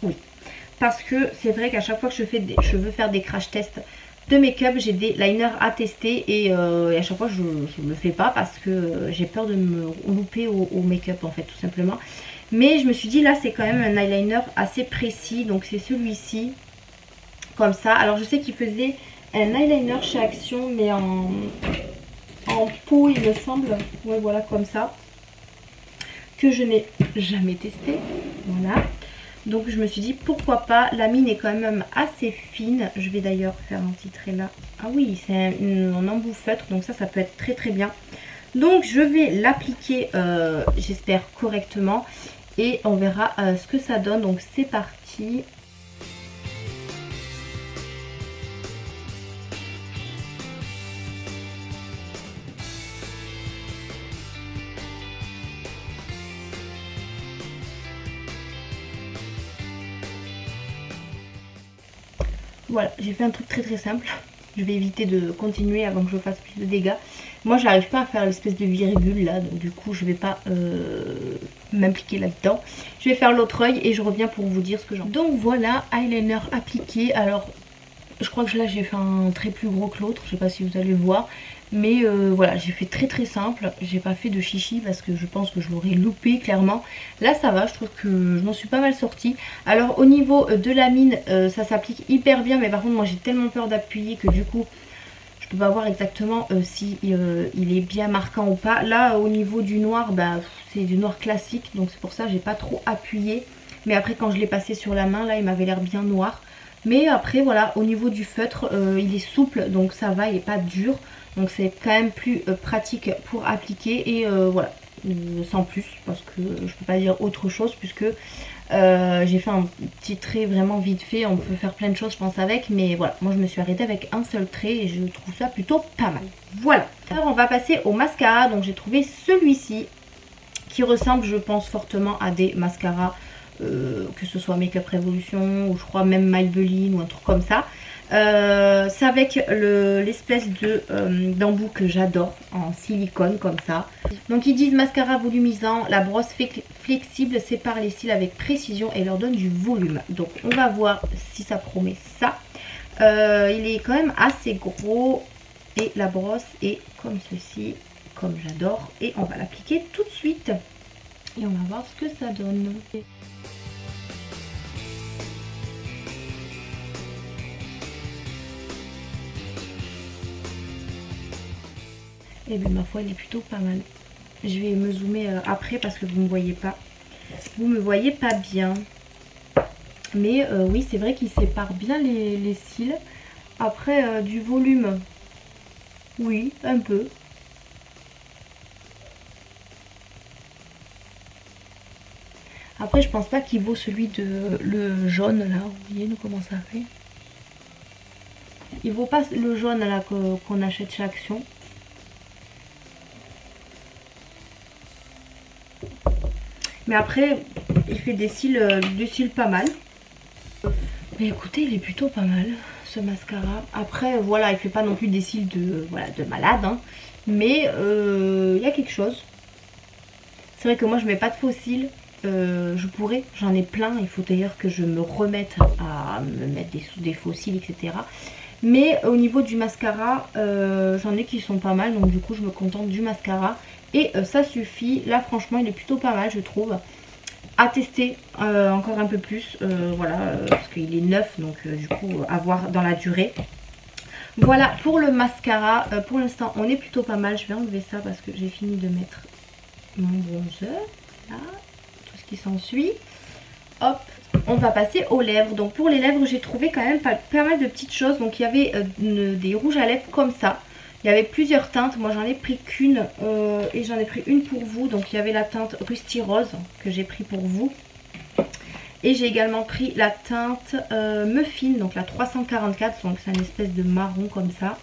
Oui, parce que c'est vrai qu'à chaque fois que je veux faire des crash tests de make-up, j'ai des liners à tester et à chaque fois je ne le fais pas parce que j'ai peur de me louper au make-up en fait tout simplement. Mais je me suis dit là c'est quand même un eyeliner assez précis, donc c'est celui-ci comme ça. Alors je sais qu'il faisait un eyeliner chez Action mais en peau il me semble, ouais voilà comme ça, que je n'ai jamais testé, voilà. Donc je me suis dit pourquoi pas, la mine est quand même assez fine. Je vais d'ailleurs faire un petit trait là. Ah oui, c'est un embout feutre, donc ça peut être très bien. Donc je vais l'appliquer, j'espère correctement, et on verra ce que ça donne. Donc c'est parti. Voilà, j'ai fait un truc très simple. Je vais éviter de continuer avant que je fasse plus de dégâts. Moi, j'arrive pas à faire l'espèce de virgule là, donc du coup, je vais pas m'impliquer là-dedans. Je vais faire l'autre œil et je reviens pour vous dire ce que j'en... Donc voilà, eyeliner appliqué. Alors, je crois que là, j'ai fait un trait plus gros que l'autre. Je sais pas si vous allez le voir. Mais voilà, j'ai fait très simple. J'ai pas fait de chichi parce que je pense que je l'aurais loupé clairement. Là ça va, je trouve que je m'en suis pas mal sortie. Alors au niveau de la mine, ça s'applique hyper bien. Mais par contre moi j'ai tellement peur d'appuyer que du coup je peux pas voir exactement si il est bien marquant ou pas. Là au niveau du noir, bah, c'est du noir classique. Donc c'est pour ça que j'ai pas trop appuyé. Mais après quand je l'ai passé sur la main, là il m'avait l'air bien noir. Mais après voilà, au niveau du feutre, il est souple, donc ça va, il n'est pas dur. Donc c'est quand même plus pratique pour appliquer. Et voilà, sans plus, parce que je peux pas dire autre chose, puisque j'ai fait un petit trait vraiment vite fait. On peut faire plein de choses je pense avec, mais voilà, moi je me suis arrêtée avec un seul trait et je trouve ça plutôt pas mal. Voilà, alors on va passer au mascara. Donc j'ai trouvé celui-ci qui ressemble je pense fortement à des mascaras, que ce soit Make Up Revolution ou je crois même Maybelline ou un truc comme ça. C'est avec l'espèce d'embout que j'adore en silicone comme ça. Donc ils disent mascara volumisant, la brosse flexible sépare les cils avec précision et leur donne du volume. Donc on va voir si ça promet ça. Il est quand même assez gros et la brosse est comme ceci, comme j'adore. Et on va l'appliquer tout de suite et on va voir ce que ça donne. Et bien ma foi elle est plutôt pas mal. Je vais me zoomer après parce que vous ne me voyez pas. Vous me voyez pas bien. Mais oui, c'est vrai qu'il sépare bien les cils. Après, du volume, oui, un peu. Après, je pense pas qu'il vaut celui de le jaune là. Vous voyez comment ça fait? Il vaut pas le jaune là qu'on achète chez Action. Mais après, il fait des cils pas mal. Mais écoutez, il est plutôt pas mal ce mascara. Après, voilà, il fait pas non plus des cils de, voilà, de malade. Hein. Mais il y a quelque chose. C'est vrai que moi, je mets pas de faux cils. Je pourrais, j'en ai plein. Il faut d'ailleurs que je me remette à me mettre des faux cils, etc. Mais au niveau du mascara, j'en ai qui sont pas mal. Donc du coup, je me contente du mascara. Et ça suffit. Là, franchement, il est plutôt pas mal, je trouve. À tester encore un peu plus. Voilà, parce qu'il est neuf. Donc du coup, à voir dans la durée. Voilà pour le mascara. Pour l'instant, on est plutôt pas mal. Je vais enlever ça parce que j'ai fini de mettre mon bronzer. Là, tout ce qui s'ensuit. Hop. On va passer aux lèvres. Donc pour les lèvres, j'ai trouvé quand même pas mal de petites choses. Donc il y avait des rouges à lèvres comme ça. Il y avait plusieurs teintes. Moi j'en ai pris qu'une et j'en ai pris une pour vous. Donc il y avait la teinte Rusty Rose que j'ai pris pour vous. Et j'ai également pris la teinte Muffin, donc la 344. Donc c'est une espèce de marron comme ça.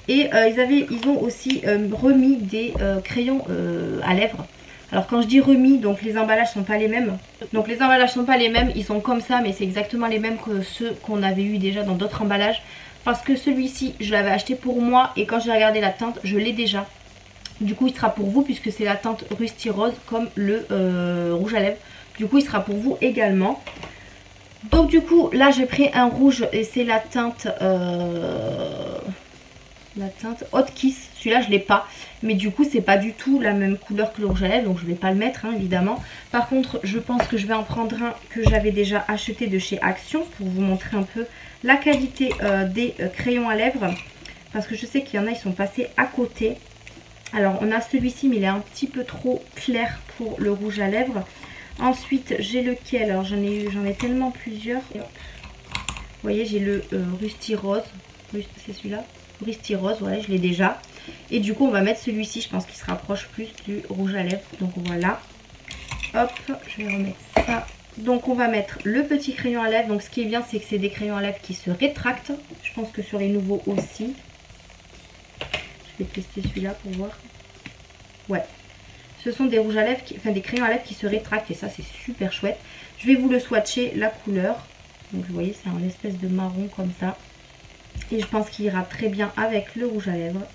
Et ils ont aussi remis des crayons à lèvres. Alors quand je dis remis, donc les emballages sont pas les mêmes. Donc les emballages sont pas les mêmes, ils sont comme ça, mais c'est exactement les mêmes que ceux qu'on avait eu déjà dans d'autres emballages. Parce que celui-ci, je l'avais acheté pour moi et quand j'ai regardé la teinte, je l'ai déjà. Du coup, il sera pour vous puisque c'est la teinte Rusty Rose comme le rouge à lèvres. Du coup, il sera pour vous également. Donc du coup, là j'ai pris un rouge et c'est la teinte Hot Kiss. Celui-là je l'ai pas, mais du coup c'est pas du tout la même couleur que le rouge à lèvres, donc je vais pas le mettre hein, évidemment. Par contre je pense que je vais en prendre un que j'avais déjà acheté de chez Action pour vous montrer un peu la qualité des crayons à lèvres, parce que je sais qu'il y en a, ils sont passés à côté. Alors on a celui-ci, mais il est un petit peu trop clair pour le rouge à lèvres. Ensuite j'ai lequel? Alors j'en ai tellement plusieurs. Vous voyez, j'ai le Rusty Rose, c'est celui-là, Rusty Rose, voilà, je l'ai déjà. Et du coup on va mettre celui-ci, je pense qu'il se rapproche plus du rouge à lèvres. Donc voilà, hop, je vais remettre ça. Donc on va mettre le petit crayon à lèvres. Donc ce qui est bien, c'est que c'est des crayons à lèvres qui se rétractent. Je pense que sur les nouveaux aussi. Je vais tester celui-là pour voir. Ouais, ce sont des rouges à lèvres, des crayons à lèvres qui se rétractent et ça c'est super chouette. Je vais vous le swatcher, la couleur. Donc vous voyez, c'est un espèce de marron comme ça. Et je pense qu'il ira très bien avec le rouge à lèvres.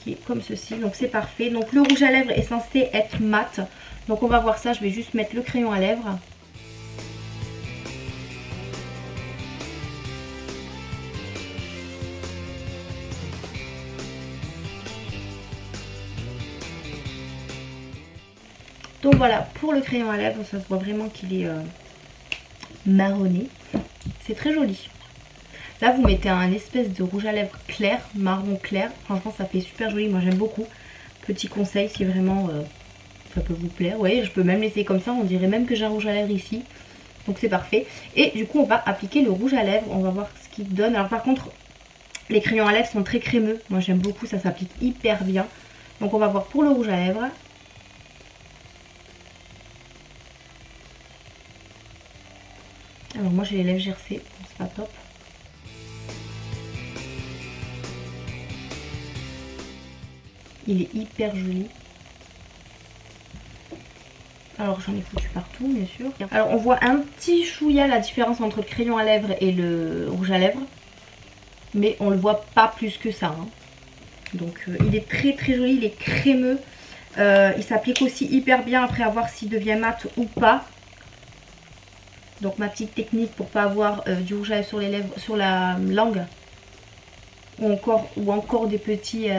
Qui est comme ceci. Donc c'est parfait. Donc le rouge à lèvres est censé être mat. Donc on va voir ça. Je vais juste mettre le crayon à lèvres. Donc voilà, pour le crayon à lèvres, ça se voit vraiment qu'il est marronné. C'est très joli. Là, vous mettez un espèce de rouge à lèvres clair, marron clair. Franchement, ça fait super joli. Moi, j'aime beaucoup. Petit conseil, si vraiment ça peut vous plaire. Vous voyez, je peux même laisser comme ça. On dirait même que j'ai un rouge à lèvres ici. Donc, c'est parfait. Et du coup, on va appliquer le rouge à lèvres. On va voir ce qu'il donne. Alors, par contre, les crayons à lèvres sont très crémeux. Moi, j'aime beaucoup. Ça s'applique hyper bien. Donc, on va voir pour le rouge à lèvres. Alors, moi, j'ai les lèvres gercées. C'est pas top. Il est hyper joli. Alors j'en ai foutu partout bien sûr. Alors on voit un petit chouïa la différence entre le crayon à lèvres et le rouge à lèvres. Mais on le voit pas plus que ça. Hein. Donc il est très très joli, il est crémeux. Il s'applique aussi hyper bien après, à voir s'il devient mat ou pas. Donc ma petite technique pour pas avoir du rouge à lèvres sur les lèvres, sur la langue. Ou encore des petits...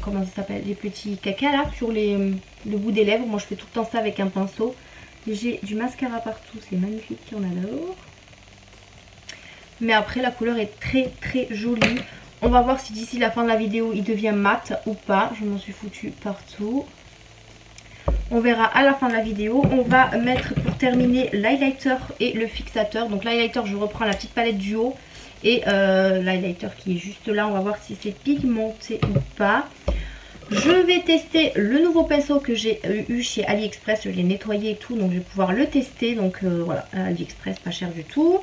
comment ça s'appelle, les petits caca là sur le bout des lèvres. Moi je fais tout le temps ça avec un pinceau. J'ai du mascara partout, c'est magnifique, on adore. Mais après la couleur est très très jolie. On va voir si d'ici la fin de la vidéo il devient mat ou pas. Je m'en suis foutue partout. On verra à la fin de la vidéo. On va mettre pour terminer l'highlighter et le fixateur. Donc l'highlighter, je reprends la petite palette du haut. Et l'highlighter qui est juste là, on va voir si c'est pigmenté ou pas. Je vais tester le nouveau pinceau que j'ai eu chez AliExpress. Je l'ai nettoyé et tout, donc je vais pouvoir le tester. Donc voilà, AliExpress, pas cher du tout.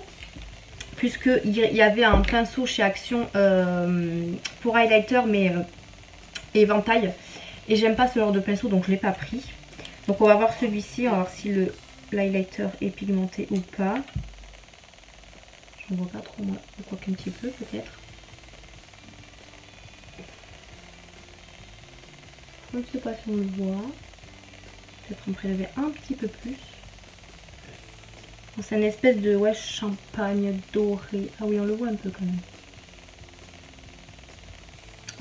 Puisqu'il y avait un pinceau chez Action pour highlighter, mais éventail. Et j'aime pas ce genre de pinceau, donc je ne l'ai pas pris. Donc on va voir celui-ci, on va voir si l'highlighter est pigmenté ou pas. Je ne vois pas trop moi, je crois qu'un petit peu peut-être. Je ne sais pas si on le voit. Peut-être en prélever un petit peu plus. C'est une espèce de champagne doré. Ah oui, on le voit un peu quand même.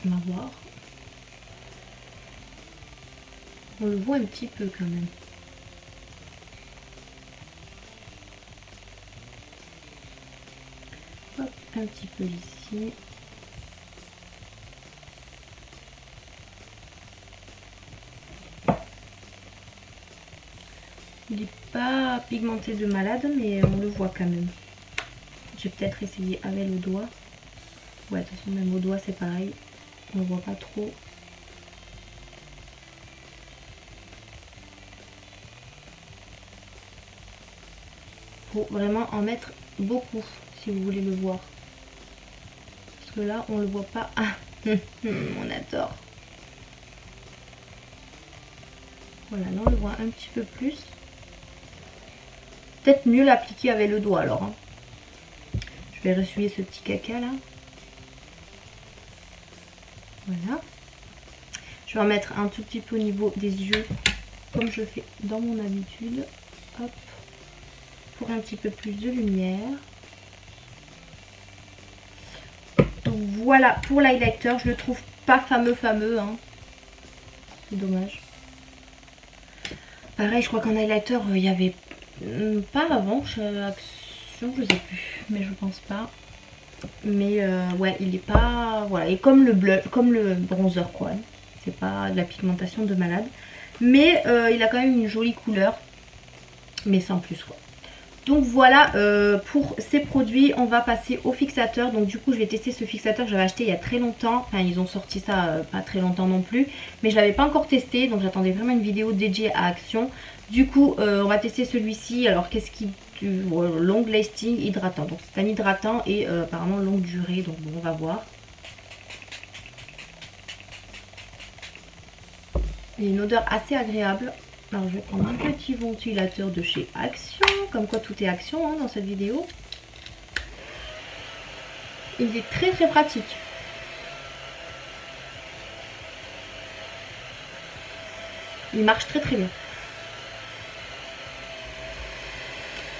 On va voir. On le voit un petit peu quand même. Hop, un petit peu ici. Il n'est pas pigmenté de malade, mais on le voit quand même. J'ai peut-être essayé avec le doigt. Ouais, de toute façon, même au doigt, c'est pareil. On ne voit pas trop. Faut vraiment en mettre beaucoup, si vous voulez le voir. Parce que là, on le voit pas. Ah, on adore. Voilà, là, on le voit un petit peu plus. Peut-être mieux l'appliquer avec le doigt alors. Hein. Je vais ressuyer ce petit caca là. Voilà. Je vais en mettre un tout petit peu au niveau des yeux, comme je fais dans mon habitude. Hop. Pour un petit peu plus de lumière. Donc voilà pour l'highlighter. Je le trouve pas fameux. Hein. C'est dommage. Pareil, je crois qu'en highlighter, il y avait pas avant chez Action, je sais plus, mais je pense pas. Mais ouais, il est pas, voilà, et comme le bleu, comme le bronzer quoi. C'est pas de la pigmentation de malade, mais il a quand même une jolie couleur, mais sans plus quoi. Donc voilà pour ces produits. On va passer au fixateur. Donc du coup je vais tester ce fixateur que j'avais acheté il y a très longtemps. Enfin ils ont sorti ça pas très longtemps non plus, mais je l'avais pas encore testé, donc j'attendais vraiment une vidéo dédiée à Action. Du coup on va tester celui-ci. Alors qu'est-ce qui... long lasting hydratant. Donc c'est un hydratant et apparemment longue durée. Donc bon, on va voir. Il y a une odeur assez agréable. Alors je vais prendre un petit ventilateur de chez Action, comme quoi tout est Action hein, dans cette vidéo. Il est très très pratique. Il marche très très bien.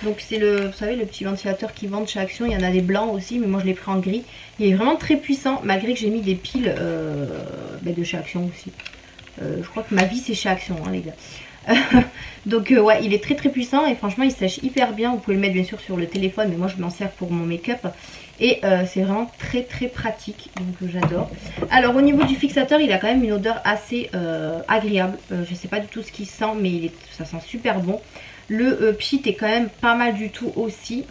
Donc c'est le, vous savez, le petit ventilateur qu'ils vendent chez Action. Il y en a des blancs aussi, mais moi je l'ai pris en gris. Il est vraiment très puissant, malgré que j'ai mis des piles de chez Action aussi. Je crois que ma vie c'est chez Action hein, les gars. Donc ouais, il est très très puissant et franchement il sèche hyper bien. Vous pouvez le mettre bien sûr sur le téléphone, mais moi je m'en sers pour mon make-up. Et c'est vraiment très très pratique, donc j'adore. Alors au niveau du fixateur, il a quand même une odeur assez agréable. Je sais pas du tout ce qu'il sent, mais ça sent super bon. Le pchit est quand même pas mal du tout aussi.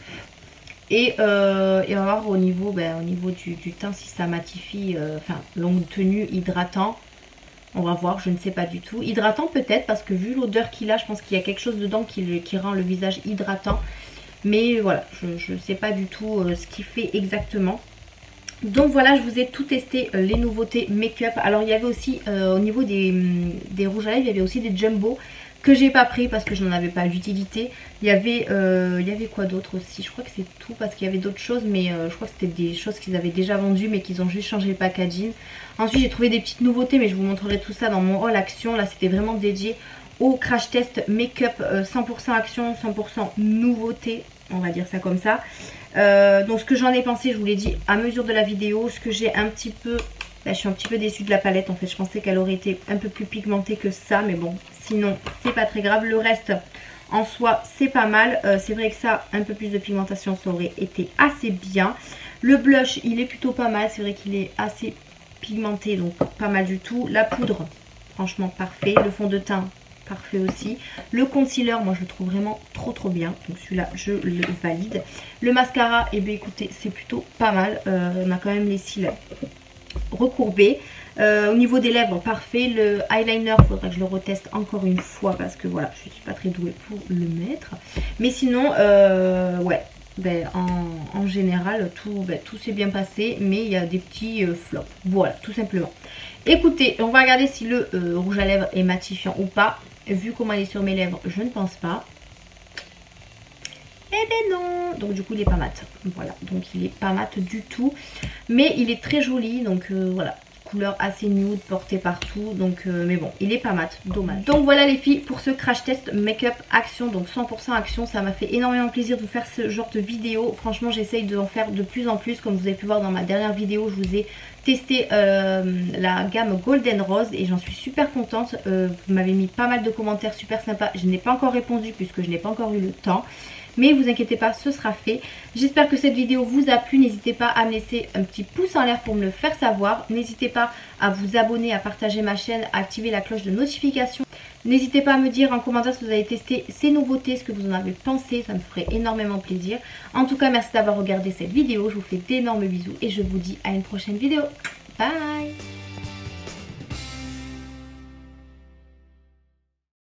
Et on va voir au niveau du teint si ça matifie, enfin longue tenue, hydratant. On va voir, je ne sais pas du tout. Hydratant peut-être, parce que vu l'odeur qu'il a, je pense qu'il y a quelque chose dedans qui rend le visage hydratant. Mais voilà, je ne sais pas du tout ce qu'il fait exactement. Donc voilà, je vous ai tout testé, les nouveautés make-up. Alors il y avait aussi, au niveau des rouges à lèvres, il y avait aussi des jumbo que j'ai pas pris parce que je n'en avais pas d'utilité. Il y avait quoi d'autre aussi? Je crois que c'est tout parce qu'il y avait d'autres choses, mais je crois que c'était des choses qu'ils avaient déjà vendues mais qu'ils ont juste changé le packaging. Ensuite j'ai trouvé des petites nouveautés, mais je vous montrerai tout ça dans mon haul Action. Là c'était vraiment dédié au crash test make-up 100% Action, 100% nouveauté, on va dire ça comme ça. Donc ce que j'en ai pensé, je vous l'ai dit à mesure de la vidéo. Ce que j'ai un petit peu... Là, je suis un petit peu déçue de la palette en fait. Je pensais qu'elle aurait été un peu plus pigmentée que ça, mais bon, sinon c'est pas très grave. Le reste en soi c'est pas mal. C'est vrai que ça, un peu plus de pigmentation, ça aurait été assez bien. Le blush, il est plutôt pas mal. C'est vrai qu'il est assez pigmenté, donc pas mal du tout. La poudre, franchement parfait. Le fond de teint, parfait aussi. Le concealer, moi je le trouve vraiment trop bien. Donc celui-là, je le valide. Le mascara, et bien écoutez, c'est plutôt pas mal. On a quand même les cils recourbés. Au niveau des lèvres, parfait. Le eyeliner, il faudra que je le reteste encore une fois parce que voilà, je suis pas très douée pour le mettre. Mais sinon, ouais, en général, tout s'est bien passé, mais il y a des petits flops. Voilà, tout simplement. Écoutez, on va regarder si le rouge à lèvres est matifiant ou pas. Vu comment il est sur mes lèvres, je ne pense pas. Eh ben non. Donc du coup il est pas mat. Voilà, donc il est pas mat du tout. Mais il est très joli, donc voilà. Couleur assez nude, portée partout. Donc mais bon, il est pas mat, dommage. Donc voilà les filles pour ce crash test make-up Action. Donc 100% Action, ça m'a fait énormément plaisir de vous faire ce genre de vidéo. Franchement j'essaye d'en faire de plus en plus. Comme vous avez pu voir dans ma dernière vidéo, je vous ai testé la gamme Golden Rose et j'en suis super contente. Vous m'avez mis pas mal de commentaires super sympas. Je n'ai pas encore répondu puisque je n'ai pas encore eu le temps. Mais vous inquiétez pas, ce sera fait. J'espère que cette vidéo vous a plu. N'hésitez pas à me laisser un petit pouce en l'air pour me le faire savoir. N'hésitez pas à vous abonner, à partager ma chaîne, à activer la cloche de notification. N'hésitez pas à me dire en commentaire si vous avez testé ces nouveautés, ce que vous en avez pensé. Ça me ferait énormément plaisir. En tout cas, merci d'avoir regardé cette vidéo. Je vous fais d'énormes bisous et je vous dis à une prochaine vidéo. Bye!